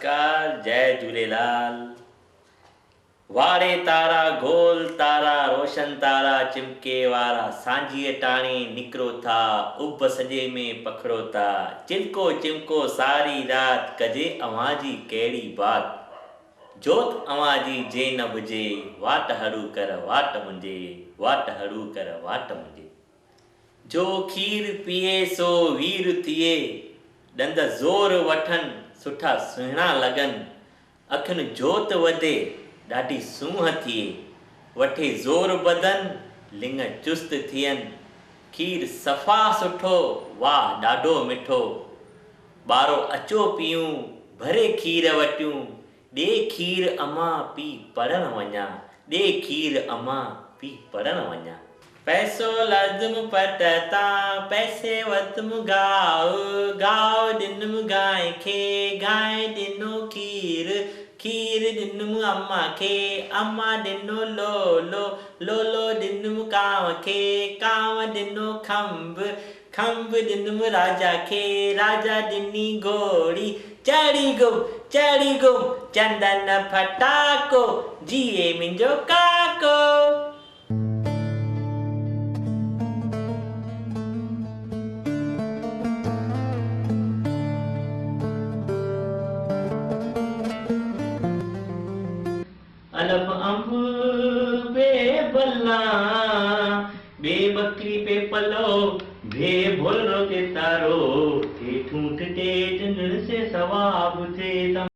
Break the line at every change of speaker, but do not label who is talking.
नमस्कार, जय झूलेलाल। वारे तारा गोल तारा रोशन तारा चिमके वारा सांझीअ टाणी निकिरो था उब सॼे में पखड़ो था चिमको चिमको सारी रात कजे अव्हां जी कहिड़ी बात जोत अव्हां जी जे न बुझे वाट हरू कर वाट मुंहिंजे वाट हरू कर वाट मुंहिंजे जो खीर पिए सो वीर थिए ॾंद ज़ोर वठनि सुठा सुहिणा लॻनि अखियुनि जोत वधे ॾाढी सूंहं थिए वठे ज़ोर बदन लिङ चुस्त थियनि खीर सफ़ा सुठो वाह ॾाढो मिठो ॿारो अचो पियूं भरे खीर वटियूं ॾे खीर अमां पी पढ़णु वञा ॾे खीर अमां पी पढ़णु वञा पैसो लज़्म पटता पैसे वतम गाओ गाओ ॾिनम गांइ खे गांइ ॾिनो खीर खीर ॾिनम अम्मा खे अम्मा ॾिनो लोलो लोलो ॾिनम कांव खे कांव ॾिनो खंभ खंभ ॾिनम राजा खे राजा ॾिनी घोड़ी चढ़ी गुम चंदन फटाको जीए मुंहिंजो काको। अलफ अंब बे बल्ला बे बकरी पे पलो बे भोलो के तारो ठूठ टे से सवाब थे